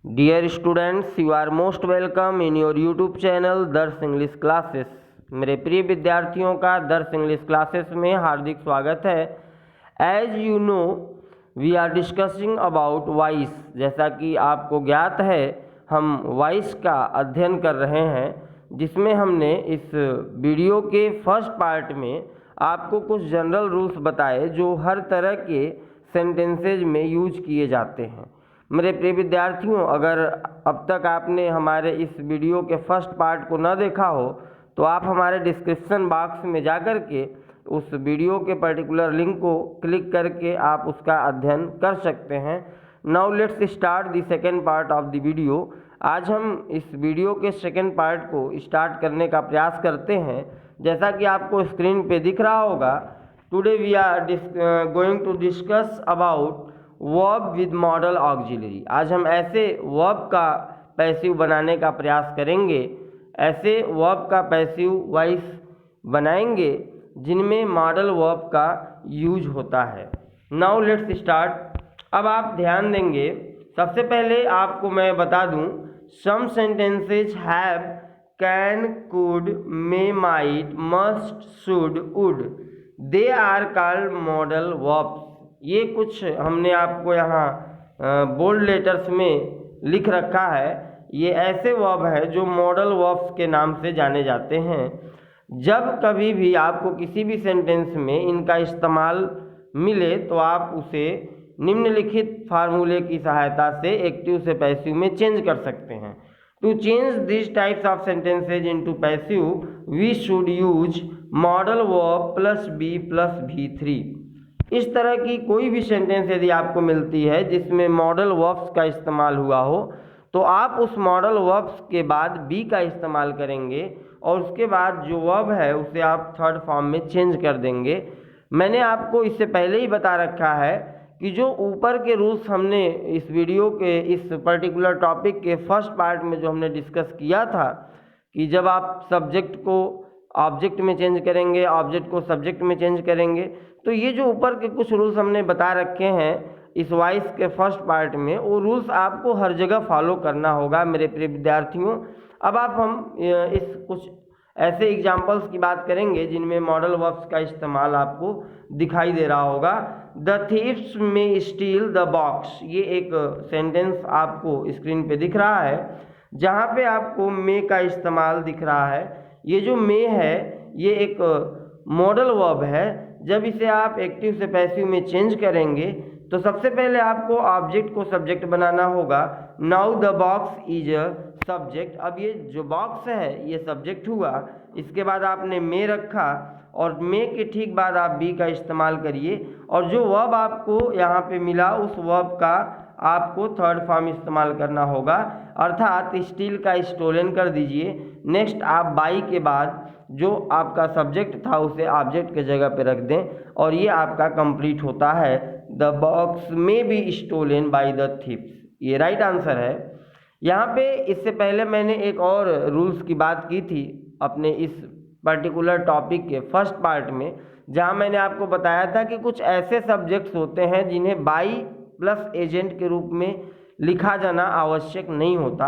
Dear students, you are most welcome in your YouTube channel Darsh English classes. मेरे प्रिय विद्यार्थियों का दर्श इंग्लिश क्लासेस में हार्दिक स्वागत है। As you know we are discussing about voice. जैसा कि आपको ज्ञात है, हम वॉइस का अध्ययन कर रहे हैं, जिसमें हमने इस वीडियो के फर्स्ट पार्ट में आपको कुछ जनरल रूल्स बताए जो हर तरह के सेंटेंसेज में यूज किए जाते हैं। मेरे प्रिय विद्यार्थियों, अगर अब तक आपने हमारे इस वीडियो के फर्स्ट पार्ट को न देखा हो तो आप हमारे डिस्क्रिप्शन बॉक्स में जाकर के उस वीडियो के पर्टिकुलर लिंक को क्लिक करके आप उसका अध्ययन कर सकते हैं। Now let's start the second part of the video. आज हम इस वीडियो के सेकेंड पार्ट को स्टार्ट करने का प्रयास करते हैं। जैसा कि आपको स्क्रीन पे दिख रहा होगा, today we are going to discuss about verb with modal auxiliary. आज हम ऐसे वर्ब का पैसिव बनाने का प्रयास करेंगे, ऐसे वर्ब का पैसिव वॉइस बनाएंगे जिनमें मॉडल वर्ब का यूज होता है। Now let's start. अब आप ध्यान देंगे, सबसे पहले आपको मैं बता दूं, some sentences have can, could, may, might, must, should, would, they are called modal verbs. ये कुछ हमने आपको यहाँ बोल्ड लेटर्स में लिख रखा है। ये ऐसे वर्ब है जो मॉडल वर्ब्स के नाम से जाने जाते हैं। जब कभी भी आपको किसी भी सेंटेंस में इनका इस्तेमाल मिले तो आप उसे निम्नलिखित फार्मूले की सहायता से एक्टिव से पैसिव में चेंज कर सकते हैं। To change this types of sentences into passive we should use modal verb plus be plus V3। इस तरह की कोई भी सेंटेंस यदि आपको मिलती है जिसमें मॉडल वर्ब्स का इस्तेमाल हुआ हो तो आप उस मॉडल वर्ब्स के बाद बी का इस्तेमाल करेंगे और उसके बाद जो वर्ब है उसे आप थर्ड फॉर्म में चेंज कर देंगे। मैंने आपको इससे पहले ही बता रखा है कि जो ऊपर के रूल्स हमने इस वीडियो के इस पर्टिकुलर टॉपिक के फर्स्ट पार्ट में जो हमने डिस्कस किया था कि जब आप सब्जेक्ट को ऑब्जेक्ट में चेंज करेंगे, ऑब्जेक्ट को सब्जेक्ट में चेंज करेंगे, तो ये जो ऊपर के कुछ रूल्स हमने बता रखे हैं इस वॉइस के फर्स्ट पार्ट में, वो रूल्स आपको हर जगह फॉलो करना होगा मेरे प्रिय विद्यार्थियों। अब हम इस कुछ ऐसे एग्जाम्पल्स की बात करेंगे जिनमें मॉडल वर्ब्स का इस्तेमाल आपको दिखाई दे रहा होगा। द थीव्स में स्टील द बॉक्स, ये एक सेंटेंस आपको स्क्रीन पे दिख रहा है जहाँ पे आपको मे का इस्तेमाल दिख रहा है। ये जो मे है ये एक मॉडल वर्ब है। जब इसे आप एक्टिव से पैसिव में चेंज करेंगे तो सबसे पहले आपको ऑब्जेक्ट को सब्जेक्ट बनाना होगा। Now the box is a subject. अब ये जो बॉक्स है ये सब्जेक्ट हुआ, इसके बाद आपने मे रखा और मे के ठीक बाद आप बी का इस्तेमाल करिए और जो वर्ब आपको यहाँ पे मिला उस वर्ब का आपको थर्ड फॉर्म इस्तेमाल करना होगा, अर्थात स्टील का स्टोलन कर दीजिए। नेक्स्ट आप बाई के बाद जो आपका सब्जेक्ट था उसे ऑब्जेक्ट के जगह पे रख दें और ये आपका कंप्लीट होता है। The box may be stolen by the thieves, ये राइट आंसर है। यहाँ पे इससे पहले मैंने एक और रूल्स की बात की थी अपने इस पर्टिकुलर टॉपिक के फर्स्ट पार्ट में, जहाँ मैंने आपको बताया था कि कुछ ऐसे सब्जेक्ट्स होते हैं जिन्हें बाई प्लस एजेंट के रूप में लिखा जाना आवश्यक नहीं होता।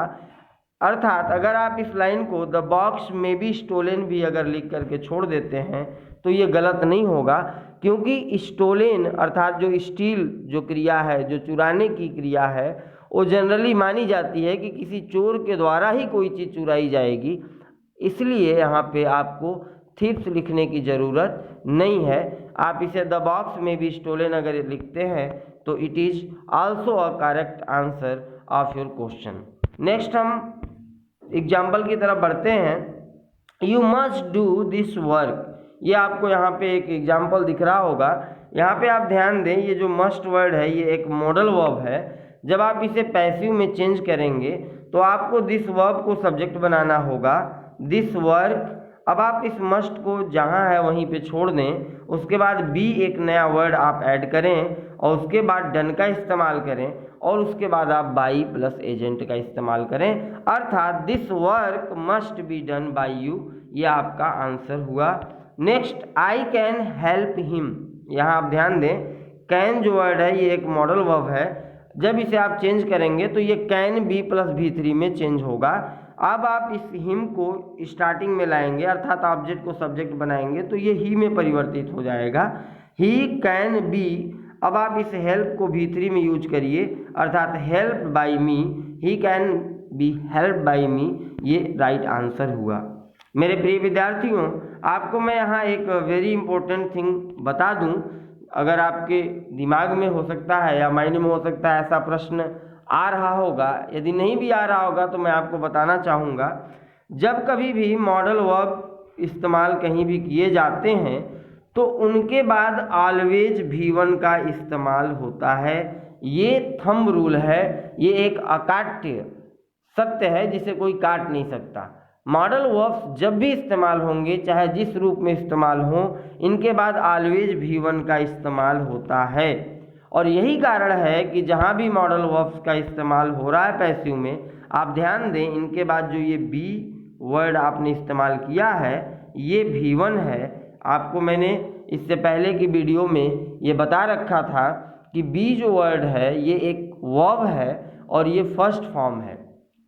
अर्थात अगर आप इस लाइन को the box may be stolen भी अगर लिख करके छोड़ देते हैं तो ये गलत नहीं होगा, क्योंकि स्टोलन अर्थात जो स्टील जो क्रिया है, जो चुराने की क्रिया है, वो जनरली मानी जाती है कि किसी चोर के द्वारा ही कोई चीज़ चुराई जाएगी। इसलिए यहाँ पे आपको थीव्स लिखने की ज़रूरत नहीं है। आप इसे द बॉक्स में भी स्टोलन अगर लिखते हैं तो it is also a correct answer of your question. Next हम एग्जाम्पल की तरफ बढ़ते हैं। You must do this work, ये आपको यहाँ पे एक एग्जाम्पल दिख रहा होगा। यहाँ पे आप ध्यान दें, ये जो मस्ट वर्ड है ये एक मॉडल वर्ब है। जब आप इसे पैसिव में चेंज करेंगे तो आपको दिस वर्ब को सब्जेक्ट बनाना होगा, दिस वर्क। अब आप इस मस्ट को जहाँ है वहीं पे छोड़ दें, उसके बाद बी एक नया वर्ड आप ऐड करें और उसके बाद डन का इस्तेमाल करें और उसके बाद आप बाई प्लस एजेंट का इस्तेमाल करें, अर्थात this work must be done by you. ये आपका आंसर हुआ। Next I can help him, यहाँ आप ध्यान दें कैन जो वर्ड है ये एक मॉडल वर्ब है। जब इसे आप चेंज करेंगे तो ये कैन बी प्लस V3 में चेंज होगा। अब आप इस हिम को स्टार्टिंग में लाएंगे अर्थात ऑब्जेक्ट को सब्जेक्ट बनाएंगे तो ये ही में परिवर्तित हो जाएगा, ही कैन बी। अब आप इस हेल्प को V3 में यूज करिए अर्थात help by me, he can be help by me, ये राइट आंसर हुआ। मेरे प्रिय विद्यार्थियों, आपको मैं यहाँ एक वेरी इंपॉर्टेंट थिंग बता दूँ, अगर आपके दिमाग में हो सकता है या माइंड में हो सकता है ऐसा प्रश्न आ रहा होगा, यदि नहीं भी आ रहा होगा तो मैं आपको बताना चाहूँगा, जब कभी भी मॉडल वर्ब इस्तेमाल कहीं भी किए जाते हैं तो उनके बाद ऑलवेज V1 का इस्तेमाल होता है। ये थंब रूल है, ये एक अकाट्य सत्य है जिसे कोई काट नहीं सकता। मॉडल वर्ब्स जब भी इस्तेमाल होंगे चाहे जिस रूप में इस्तेमाल हो, इनके बाद ऑलवेज V1 का इस्तेमाल होता है। और यही कारण है कि जहाँ भी मॉडल वर्ब्स का इस्तेमाल हो रहा है पैसिव में, आप ध्यान दें इनके बाद जो ये बी वर्ड आपने इस्तेमाल किया है ये V1 है। आपको मैंने इससे पहले की वीडियो में ये बता रखा था कि बी जो वर्ड है ये एक वर्ब है और ये फर्स्ट फॉर्म है।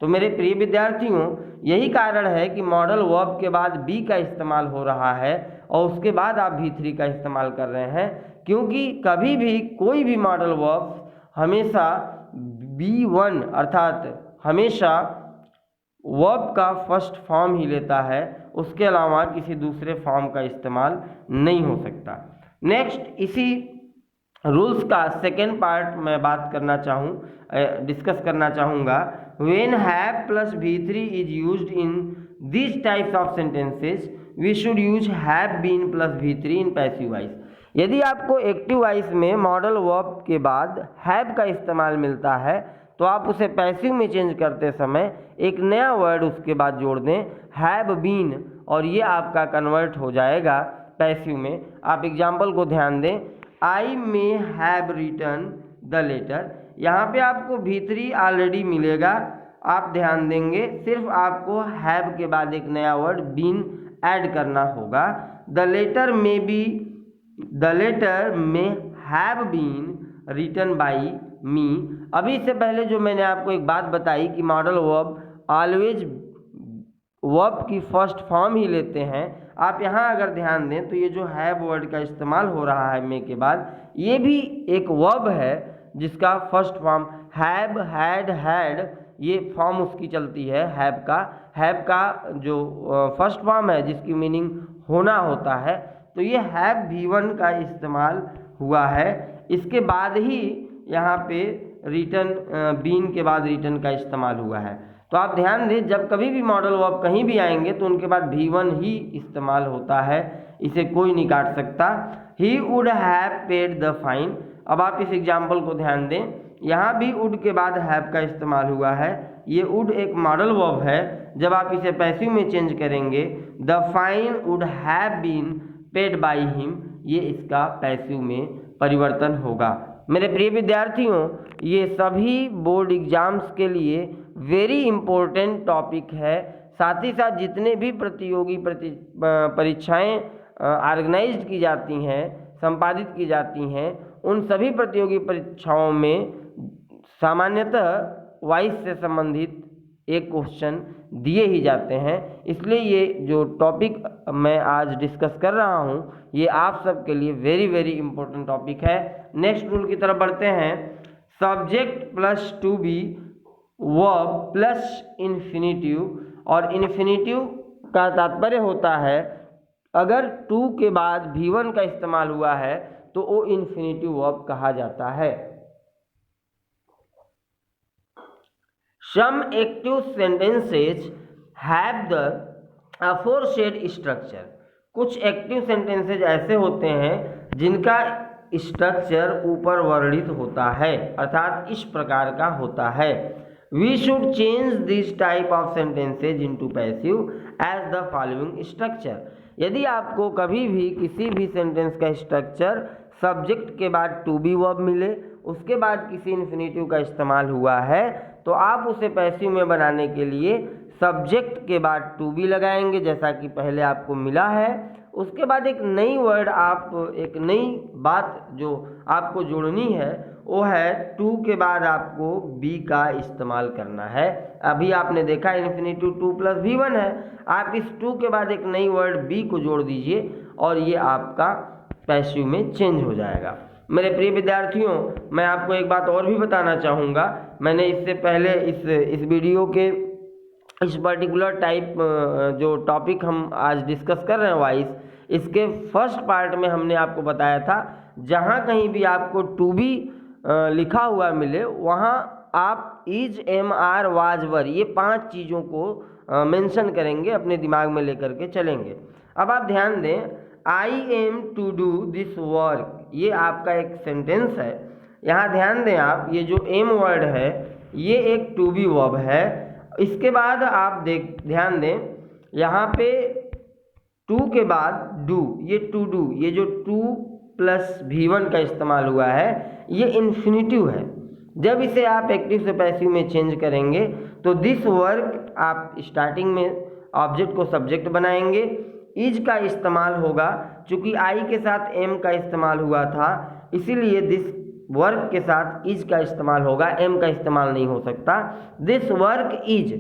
तो मेरे प्रिय विद्यार्थियों, यही कारण है कि मॉडल वर्ब के बाद बी का इस्तेमाल हो रहा है और उसके बाद आप V3 का इस्तेमाल कर रहे हैं, क्योंकि कभी भी कोई भी मॉडल वर्ब हमेशा B1 अर्थात हमेशा वर्ब का फर्स्ट फॉर्म ही लेता है, उसके अलावा किसी दूसरे फॉर्म का इस्तेमाल नहीं हो सकता। नेक्स्ट, इसी रूल्स का सेकेंड पार्ट मैं बात करना डिस्कस करना चाहूँगा। When have plus V3 is used in this types of sentences we should use have been plus V3 in passive voice. यदि आपको एक्टिव वॉइस में मॉडल वर्ब के बाद हैव का इस्तेमाल मिलता है तो आप उसे पैसिव में चेंज करते समय एक नया वर्ड उसके बाद जोड़ दें, हैव बीन, और ये आपका कन्वर्ट हो जाएगा पैसिव में। आप एग्जाम्पल को ध्यान दें, I may have written the letter. यहाँ पे आपको V3 ऑलरेडी मिलेगा, आप ध्यान देंगे सिर्फ आपको हैव के बाद एक नया वर्ड बीन ऐड करना होगा। The letter may have been written by me. अभी से पहले जो मैंने आपको एक बात बताई कि मॉडल वर्ब ऑलवेज वर्ब की फर्स्ट फॉर्म ही लेते हैं, आप यहाँ अगर ध्यान दें तो ये जो हैव वर्ड का इस्तेमाल हो रहा है मे के बाद, ये भी एक वर्ब है जिसका first form have, had, had, ये फॉर्म उसकी चलती है हैव का जो फर्स्ट फॉर्म है जिसकी मीनिंग होना होता है, तो ये हैव V1 का इस्तेमाल हुआ है। इसके बाद ही यहाँ पे रिटर्न बीन के बाद रिटर्न का इस्तेमाल हुआ है। तो आप ध्यान दें जब कभी भी मॉडल वर्ब कहीं भी आएंगे तो उनके बाद V1 ही इस्तेमाल होता है, इसे कोई नहीं काट सकता। He would have paid the fine. अब आप इस एग्जाम्पल को ध्यान दें, यहाँ भी वुड के बाद हैव का इस्तेमाल हुआ है। ये वुड एक मॉडल वर्ब है, जब आप इसे पैसिव में चेंज करेंगे the fine would have been paid by him, ये इसका पैसिव में परिवर्तन होगा। मेरे प्रिय विद्यार्थियों, ये सभी बोर्ड एग्जाम्स के लिए वेरी इम्पोर्टेंट टॉपिक है। साथ ही साथ जितने भी प्रतियोगी परीक्षाएं ऑर्गेनाइज्ड की जाती हैं, संपादित की जाती हैं, उन सभी प्रतियोगी परीक्षाओं में सामान्यतः वॉइस से संबंधित एक क्वेश्चन दिए ही जाते हैं। इसलिए ये जो टॉपिक मैं आज डिस्कस कर रहा हूँ ये आप सबके लिए वेरी वेरी इंपॉर्टेंट टॉपिक है। नेक्स्ट रूल की तरफ बढ़ते हैं। Subject plus to be verb plus infinitive, और इन्फिनिटिव का तात्पर्य होता है अगर टू के बाद V1 का इस्तेमाल हुआ है तो वो इन्फिनिटिव वर्ब कहा जाता है। Some active sentences have the aforesaid structure। कुछ एक्टिव सेंटेंसेज ऐसे होते हैं जिनका स्ट्रक्चर ऊपर वर्णित होता है, अर्थात इस प्रकार का होता है। We should change this type of sentences into passive as the following structure। यदि आपको कभी भी किसी भी सेंटेंस का स्ट्रक्चर सब्जेक्ट के बाद टू बी वर्ब मिले, उसके बाद किसी इन्फिनिटिव का इस्तेमाल हुआ है, तो आप उसे पैसिव में बनाने के लिए सब्जेक्ट के बाद टू बी लगाएंगे जैसा कि पहले आपको मिला है। उसके बाद एक नई वर्ड, आप एक नई बात जो आपको जोड़नी है वो है टू के बाद आपको बी का इस्तेमाल करना है। अभी आपने देखा इन्फिनिटिव टू प्लस V1 है, आप इस टू के बाद एक नई वर्ड बी को जोड़ दीजिए और ये आपका पैसिव में चेंज हो जाएगा। मेरे प्रिय विद्यार्थियों, मैं आपको एक बात और भी बताना चाहूँगा। मैंने इससे पहले इस वीडियो के इस पर्टिकुलर टाइप जो टॉपिक हम आज डिस्कस कर रहे हैं वाइस, इसके फर्स्ट पार्ट में हमने आपको बताया था जहाँ कहीं भी आपको टू बी लिखा हुआ मिले वहाँ आप इज, एम, आर, वाज, वर, ये 5 चीज़ों को मेंशन करेंगे, अपने दिमाग में लेकर के चलेंगे। अब आप ध्यान दें, I am to do this work, ये आपका एक सेंटेंस है। यहाँ ध्यान दें आप, ये जो एम वर्ड है ये एक टू बी वर्ब है। इसके बाद आप ध्यान दें, यहाँ पे टू के बाद डू, ये टू डू, ये जो टू प्लस V1 का इस्तेमाल हुआ है ये इन्फिनिटिव है। जब इसे आप एक्टिव से पैसिव में चेंज करेंगे तो दिस वर्क आप स्टार्टिंग में ऑब्जेक्ट को सब्जेक्ट बनाएंगे, इज का इस्तेमाल होगा, चूंकि आई के साथ एम का इस्तेमाल हुआ था इसीलिए दिस वर्क के साथ इज का इस्तेमाल होगा, एम का इस्तेमाल नहीं हो सकता। This work is.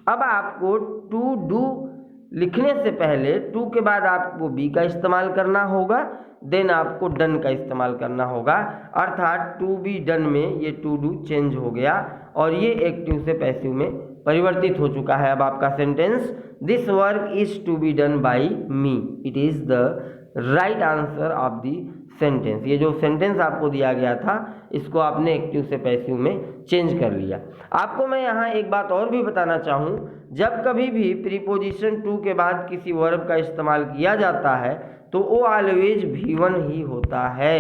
अब आपको टू डू लिखने से पहले टू के बाद आपको बी का इस्तेमाल करना होगा, देन आपको डन का इस्तेमाल करना होगा, अर्थात टू बी डन में ये टू डू चेंज हो गया और ये एक्टिव से पैसिव में परिवर्तित हो चुका है। अब आपका sentence this work is to be done by me, it is the right answer of the sentence. ये जो सेंटेंस आपको दिया गया था इसको आपने एक्टिव से पैसिव में चेंज कर लिया। आपको मैं यहाँ एक बात और भी बताना चाहूँ, जब कभी भी प्रीपोजिशन टू के बाद किसी वर्ब का इस्तेमाल किया जाता है तो वो ऑलवेज V1 ही होता है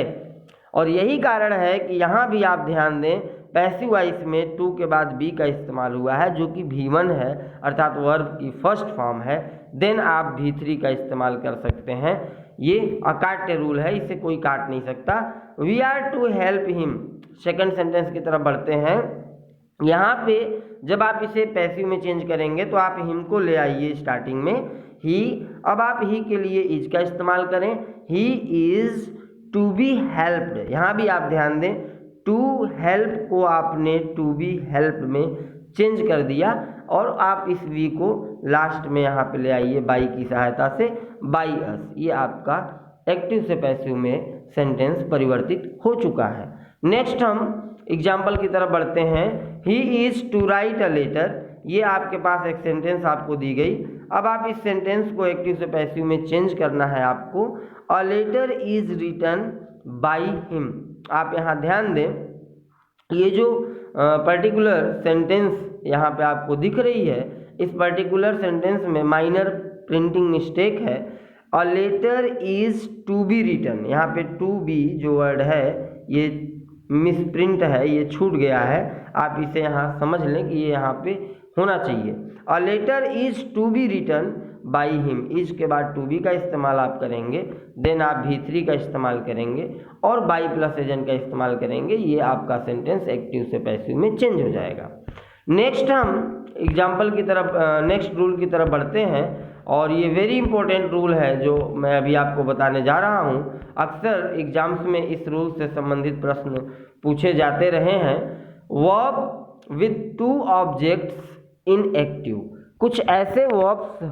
और यही कारण है कि यहाँ भी आप ध्यान दें पैसिव वॉइस में टू के बाद बी का इस्तेमाल हुआ है जो कि V1 है, अर्थात वर्ब की फर्स्ट फॉर्म है। देन आप V3 का इस्तेमाल कर सकते हैं। ये अकाट्य रूल है, इसे कोई काट नहीं सकता। We are to help him, second sentence की तरफ बढ़ते हैं। यहाँ पे जब आप इसे पैसिव में चेंज करेंगे तो आप हिम को ले आइए स्टार्टिंग में, ही। अब आप ही के लिए इज का इस्तेमाल करें, he is to be helped. यहाँ भी आप ध्यान दें, टू हेल्प को आपने टू बी हेल्प में चेंज कर दिया और आप इस वी को लास्ट में यहाँ पे ले आइए बाई की सहायता से, बाई अस। ये आपका एक्टिव से पैसिव में सेंटेंस परिवर्तित हो चुका है। नेक्स्ट हम एग्जाम्पल की तरफ बढ़ते हैं। He is to write a letter, ये आपके पास एक सेंटेंस आपको दी गई। अब आप इस सेंटेंस को एक्टिव से पैसिव में चेंज करना है आपको। A letter is written by him. आप यहाँ ध्यान दें, ये जो पर्टिकुलर सेंटेंस यहाँ पे आपको दिख रही है, इस पर्टिकुलर सेंटेंस में माइनर प्रिंटिंग मिस्टेक है। A letter is to be written, यहाँ पे टू बी जो वर्ड है ये मिसप्रिंट है, ये छूट गया है। आप इसे यहाँ समझ लें कि ये यहाँ पे होना चाहिए। A letter is to be written by him, is के बाद टू बी का इस्तेमाल आप करेंगे, देन आप V3 का इस्तेमाल करेंगे और बाई प्लस एजेंट का इस्तेमाल करेंगे। ये आपका सेंटेंस एक्टिव से पैसिव में चेंज हो जाएगा। नेक्स्ट हम एग्जाम्पल की तरफ, नेक्स्ट रूल की तरफ बढ़ते हैं और ये वेरी इंपॉर्टेंट रूल है जो मैं अभी आपको बताने जा रहा हूँ। अक्सर एग्जाम्स में इस रूल से संबंधित प्रश्न पूछे जाते रहे हैं। Verb with two objects in active, कुछ ऐसे वर्ब्स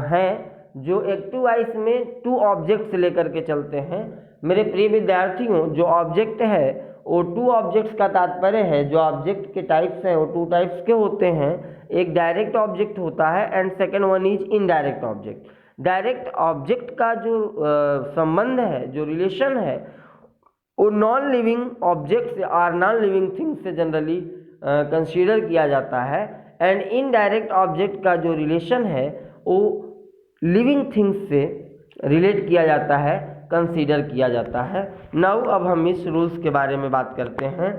हैं जो एक्टिव वॉइस में टू ऑब्जेक्ट्स लेकर के चलते हैं। मेरे प्रिय विद्यार्थियों, जो ऑब्जेक्ट है वो टू ऑब्जेक्ट्स का तात्पर्य है, जो ऑब्जेक्ट के टाइप्स हैं वो टू टाइप्स के होते हैं। एक डायरेक्ट ऑब्जेक्ट होता है and second one is indirect object. Direct object का जो संबंध है, जो रिलेशन है, वो नॉन लिविंग ऑब्जेक्ट्स और नॉन लिविंग थिंग्स से जनरली कंसीडर किया जाता है एंड इनडायरेक्ट ऑब्जेक्ट का जो रिलेशन है वो लिविंग थिंग्स से रिलेट किया जाता है, कंसीडर किया जाता है। नाउ अब हम इस रूल्स के बारे में बात करते हैं।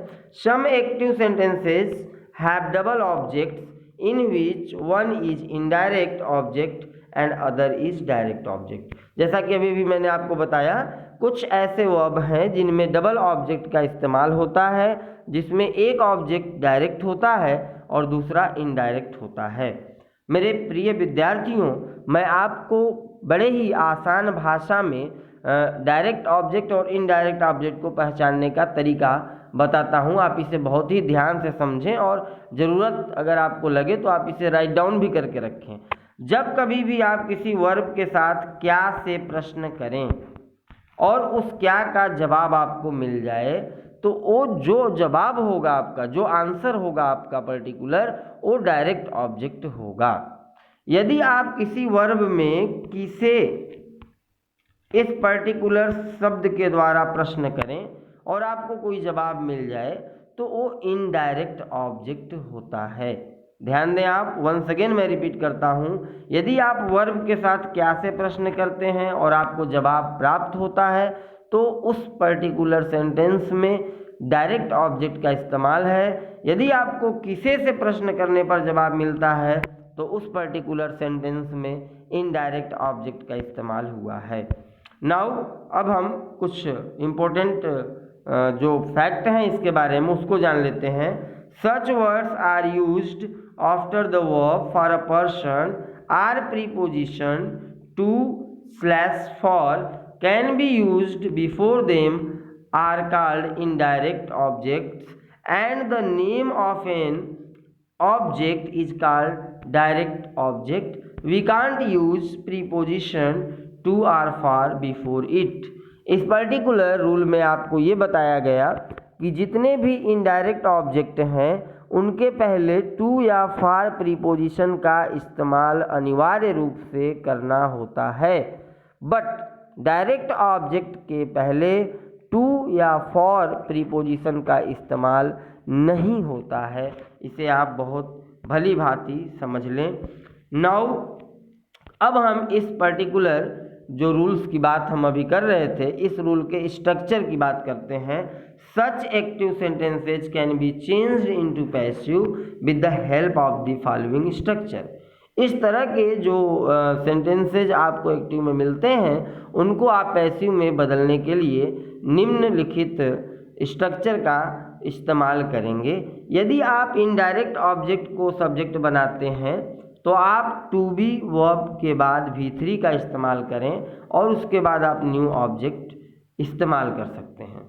Some active sentences have double objects in which one is indirect object and other is direct object. जैसा कि अभी भी मैंने आपको बताया, कुछ ऐसे वर्ब हैं जिनमें डबल ऑब्जेक्ट का इस्तेमाल होता है, जिसमें एक ऑब्जेक्ट डायरेक्ट होता है और दूसरा इनडायरेक्ट होता है। मेरे प्रिय विद्यार्थियों, मैं आपको बड़े ही आसान भाषा में डायरेक्ट ऑब्जेक्ट और इनडायरेक्ट ऑब्जेक्ट को पहचानने का तरीका बताता हूँ। आप इसे बहुत ही ध्यान से समझें और ज़रूरत अगर आपको लगे तो आप इसे राइट डाउन भी करके रखें। जब कभी भी आप किसी वर्ब के साथ क्या से प्रश्न करें और उस क्या का जवाब आपको मिल जाए, तो वो जो जवाब होगा आपका, जो आंसर होगा आपका पर्टिकुलर, वो डायरेक्ट ऑब्जेक्ट होगा। यदि आप किसी वर्ब में किसे इस पर्टिकुलर शब्द के द्वारा प्रश्न करें और आपको कोई जवाब मिल जाए, तो वो इनडायरेक्ट ऑब्जेक्ट होता है। ध्यान दें आप, वंस अगेन मैं रिपीट करता हूँ, यदि आप वर्ब के साथ क्या से प्रश्न करते हैं और आपको जवाब प्राप्त होता है, तो उस पर्टिकुलर सेंटेंस में डायरेक्ट ऑब्जेक्ट का इस्तेमाल है। यदि आपको किसे से प्रश्न करने पर जवाब मिलता है, तो उस पर्टिकुलर सेंटेंस में इनडायरेक्ट ऑब्जेक्ट का इस्तेमाल हुआ है। नाउ अब हम कुछ इम्पोर्टेंट जो फैक्ट हैं इसके बारे में उसको जान लेते हैं। Such words are used after the verb for a person or preposition to slash for can be used before them are called indirect objects and the name of an object is called direct object. We can't use preposition to or for before it. इस particular rule में आपको ये बताया गया कि जितने भी indirect object हैं उनके पहले टू या फॉर प्रीपोजिशन का इस्तेमाल अनिवार्य रूप से करना होता है, बट डायरेक्ट ऑब्जेक्ट के पहले टू या फॉर प्रीपोजिशन का इस्तेमाल नहीं होता है। इसे आप बहुत भली भांति समझ लें। नाउ अब हम इस पर्टिकुलर जो रूल्स की बात हम अभी कर रहे थे, इस रूल के स्ट्रक्चर की बात करते हैं। Such active sentences can be changed into passive with the help of the following structure. इस तरह के जो सेंटेंसेज आपको एक्टिव में मिलते हैं उनको आप पैसिव में बदलने के लिए निम्नलिखित स्ट्रक्चर का इस्तेमाल करेंगे। यदि आप इनडायरेक्ट ऑब्जेक्ट को सब्जेक्ट बनाते हैं तो आप टू बी वर्ब के बाद V3 का इस्तेमाल करें और उसके बाद आप न्यू ऑब्जेक्ट इस्तेमाल कर सकते हैं।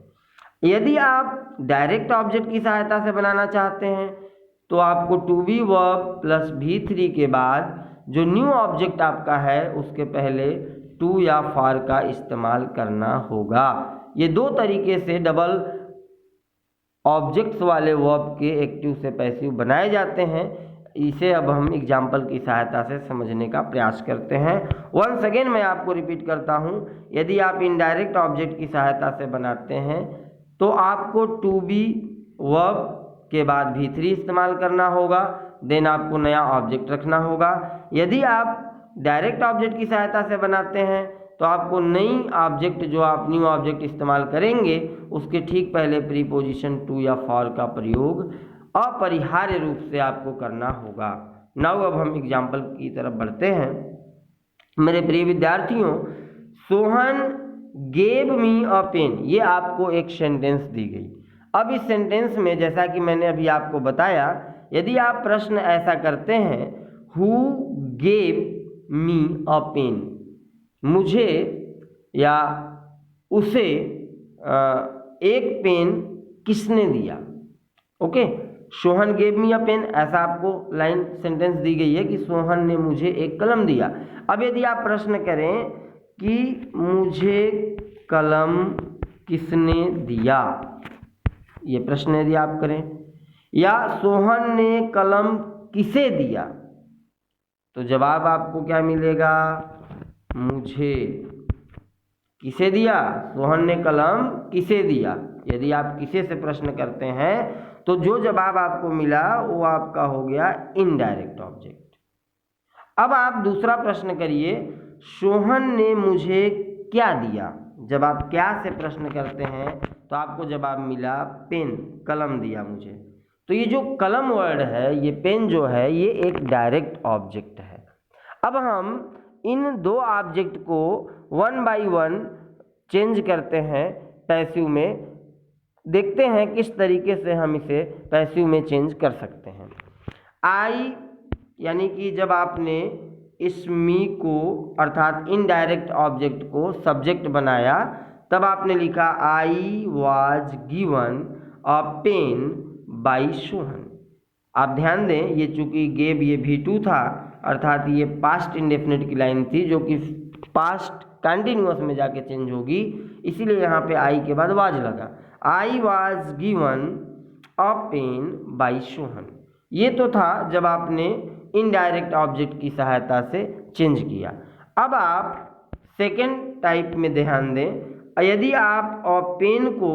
यदि आप डायरेक्ट ऑब्जेक्ट की सहायता से बनाना चाहते हैं तो आपको to be verb plus V3 के बाद जो न्यू ऑब्जेक्ट आपका है उसके पहले टू या फॉर का इस्तेमाल करना होगा। ये दो तरीके से डबल ऑब्जेक्ट्स वाले वर्ब के एक्टिव से पैसिव बनाए जाते हैं। इसे अब हम एग्जाम्पल की सहायता से समझने का प्रयास करते हैं। वंस अगेन मैं आपको रिपीट करता हूं, यदि आप इनडायरेक्ट ऑब्जेक्ट की सहायता से बनाते हैं तो आपको टू बी वर्ब के बाद V3 इस्तेमाल करना होगा, देन आपको नया ऑब्जेक्ट रखना होगा। यदि आप डायरेक्ट ऑब्जेक्ट की सहायता से बनाते हैं तो आपको नई ऑब्जेक्ट जो आप न्यू ऑब्जेक्ट इस्तेमाल करेंगे उसके ठीक पहले प्रीपोजिशन टू या फॉर का प्रयोग अपरिहार्य रूप से आपको करना होगा। नाउ अब हम एग्जाम्पल की तरफ बढ़ते हैं। मेरे प्रिय विद्यार्थियों, Sohan gave me a pen, ये आपको एक सेंटेंस दी गई। अब इस सेंटेंस में जैसा कि मैंने अभी आपको बताया, यदि आप प्रश्न ऐसा करते हैं who gave me a pen, मुझे या उसे एक पेन किसने दिया। Okay, Sohan gave me a pen, ऐसा आपको लाइन सेंटेंस दी गई है कि सोहन ने मुझे एक कलम दिया। अब यदि आप प्रश्न करें कि मुझे कलम किसने दिया, ये प्रश्न यदि आप करें, या सोहन ने कलम किसे दिया, तो जवाब आपको क्या मिलेगा, मुझे। किसे दिया, सोहन ने कलम किसे दिया। यदि आप किसे से प्रश्न करते हैं तो जो जवाब आपको मिला वो आपका हो गया इनडायरेक्ट ऑब्जेक्ट। अब आप दूसरा प्रश्न करिए, सोहन ने मुझे क्या दिया। जब आप क्या से प्रश्न करते हैं तो आपको जवाब मिला पेन, कलम दिया मुझे। तो ये जो कलम वर्ड है, ये पेन जो है, ये एक डायरेक्ट ऑब्जेक्ट है। अब हम इन दो ऑब्जेक्ट को वन बाय वन चेंज करते हैं पैसिव में। देखते हैं किस तरीके से हम इसे पैसिव में चेंज कर सकते हैं। आई यानी कि जब आपने इस मी को अर्थात इनडायरेक्ट ऑब्जेक्ट को सब्जेक्ट बनाया, तब आपने लिखा I was given a pen by Sohan. आप ध्यान दें, ये चूंकि गेव ये V2 था, अर्थात ये पास्ट इंडेफिनिट की लाइन थी जो कि पास्ट कंटिन्यूअस में जाके चेंज होगी, इसीलिए यहाँ पे आई के बाद वाज लगा। I was given a pen by Sohan. ये तो था जब आपने इनडायरेक्ट ऑब्जेक्ट की सहायता से चेंज किया। अब आप सेकेंड टाइप में ध्यान दें, यदि आप अ पेन को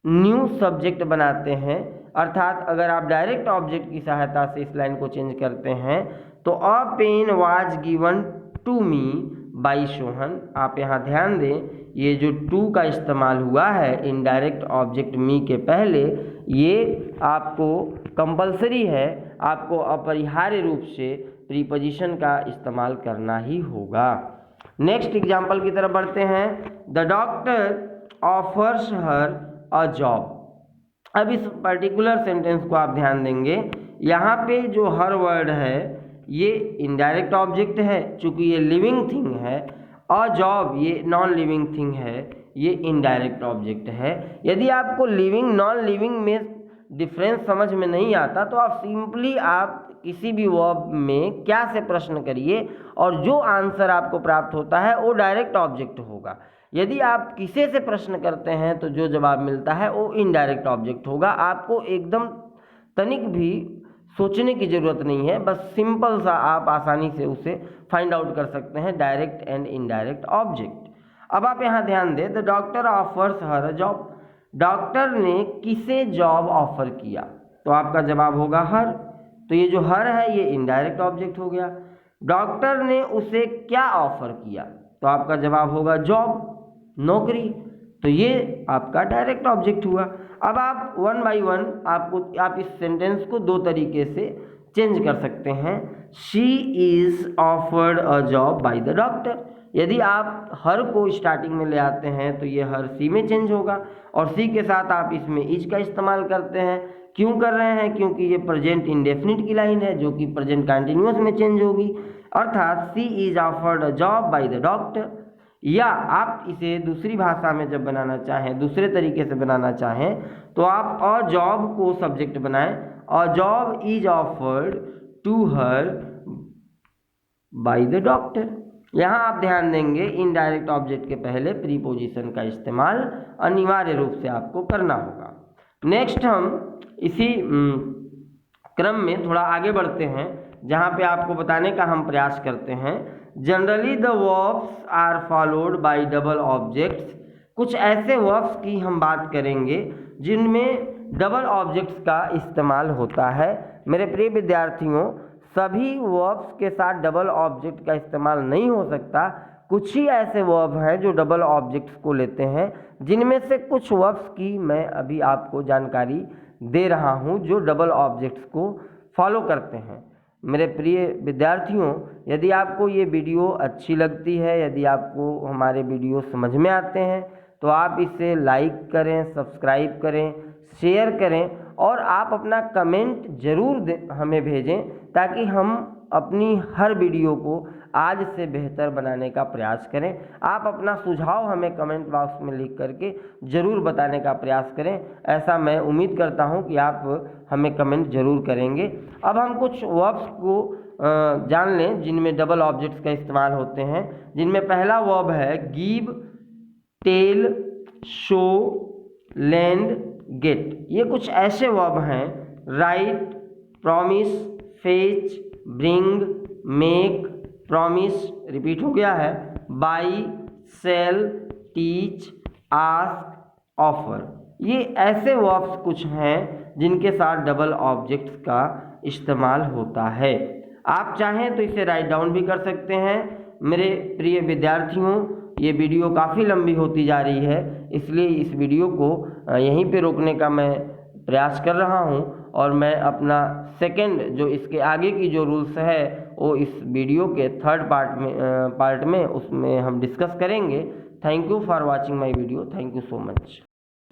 न्यू सब्जेक्ट बनाते हैं, अर्थात अगर आप डायरेक्ट ऑब्जेक्ट की सहायता से इस लाइन को चेंज करते हैं, तो a pen was given to me by Sohan. आप यहाँ ध्यान दें, ये जो टू का इस्तेमाल हुआ है इनडायरेक्ट ऑब्जेक्ट मी के पहले, ये आपको कंपलसरी है, आपको अपरिहार्य रूप से प्रीपोजिशन का इस्तेमाल करना ही होगा। नेक्स्ट एग्जाम्पल की तरफ बढ़ते हैं। The doctor offers her a job. अब इस पर्टिकुलर सेंटेंस को आप ध्यान देंगे, यहाँ पे जो हर वर्ड है ये इनडायरेक्ट ऑब्जेक्ट है, चूंकि ये लिविंग थिंग है। अ जॉब ये नॉन लिविंग थिंग है, ये इनडायरेक्ट ऑब्जेक्ट है। यदि आपको लिविंग नॉन लिविंग में डिफरेंस समझ में नहीं आता, तो आप सिंपली आप किसी भी वर्ब में क्या से प्रश्न करिए और जो आंसर आपको प्राप्त होता है वो डायरेक्ट ऑब्जेक्ट होगा। यदि आप किसे से प्रश्न करते हैं तो जो जवाब मिलता है वो इनडायरेक्ट ऑब्जेक्ट होगा। आपको एकदम तनिक भी सोचने की ज़रूरत नहीं है, बस सिंपल सा आप आसानी से उसे फाइंड आउट कर सकते हैं, डायरेक्ट एंड इनडायरेक्ट ऑब्जेक्ट। अब आप यहाँ ध्यान दें, the doctor offers her a job. Doctor ने किसे जॉब ऑफर किया, तो आपका जवाब होगा हर। तो ये जो हर है ये इनडायरेक्ट ऑब्जेक्ट हो गया। डॉक्टर ने उसे क्या ऑफर किया, तो आपका जवाब होगा जॉब, नौकरी। तो ये आपका डायरेक्ट ऑब्जेक्ट हुआ। अब आप वन बाय वन आप इस सेंटेंस को दो तरीके से चेंज कर सकते हैं। She is offered a job by the doctor. यदि आप हर को स्टार्टिंग में ले आते हैं तो ये हर सी में चेंज होगा, और सी के साथ आप इसमें इज का इस्तेमाल करते हैं। क्यों कर रहे हैं, क्योंकि ये प्रेजेंट इंडेफिनिट की लाइन है जो कि प्रेजेंट कंटिन्यूअस में चेंज होगी, अर्थात C is offered a job by the doctor. या आप इसे दूसरी भाषा में जब बनाना चाहें, दूसरे तरीके से बनाना चाहें, तो आप अ जॉब को सब्जेक्ट बनाएं, a job is offered to her by the doctor. यहाँ आप ध्यान देंगे इनडायरेक्ट ऑब्जेक्ट के पहले प्रीपोजिशन का इस्तेमाल अनिवार्य रूप से आपको करना होगा। नेक्स्ट हम इसी क्रम में थोड़ा आगे बढ़ते हैं, जहाँ पे आपको बताने का हम प्रयास करते हैं। Generally the verbs are followed by double objects. कुछ ऐसे वर्ब्स की हम बात करेंगे जिनमें डबल ऑब्जेक्ट्स का इस्तेमाल होता है। मेरे प्रिय विद्यार्थियों, सभी वर्ब्स के साथ डबल ऑब्जेक्ट का इस्तेमाल नहीं हो सकता। कुछ ही ऐसे वर्ब हैं जो डबल ऑब्जेक्ट्स को लेते हैं, जिनमें से कुछ वर्ब्स की मैं अभी आपको जानकारी दे रहा हूं जो डबल ऑब्जेक्ट्स को फॉलो करते हैं। मेरे प्रिय विद्यार्थियों, यदि आपको ये वीडियो अच्छी लगती है, यदि आपको हमारे वीडियो समझ में आते हैं, तो आप इसे लाइक करें, सब्सक्राइब करें, शेयर करें और आप अपना कमेंट ज़रूर हमें भेजें, ताकि हम अपनी हर वीडियो को आज से बेहतर बनाने का प्रयास करें। आप अपना सुझाव हमें कमेंट बॉक्स में लिख करके ज़रूर बताने का प्रयास करें। ऐसा मैं उम्मीद करता हूं कि आप हमें कमेंट ज़रूर करेंगे। अब हम कुछ वर्ब्स को जान लें जिनमें डबल ऑब्जेक्ट्स का इस्तेमाल होते हैं, जिनमें पहला वर्ब है give, tell, show, lend, get. ये कुछ ऐसे वर्ब हैं, write, promise, fetch, bring, make, promise, repeat हो गया है, buy, sell, teach, ask, offer. ये ऐसे वर्ब्स कुछ हैं जिनके साथ डबल ऑब्जेक्ट्स का इस्तेमाल होता है। आप चाहें तो इसे राइट डाउन भी कर सकते हैं। मेरे प्रिय विद्यार्थियों, ये वीडियो काफ़ी लंबी होती जा रही है, इसलिए इस वीडियो को यहीं पे रोकने का मैं प्रयास कर रहा हूं, और मैं अपना सेकंड जो इसके आगे की जो रूल्स है वो इस वीडियो के थर्ड पार्ट में उसमें हम डिस्कस करेंगे। Thank you for watching my video. Thank you so much.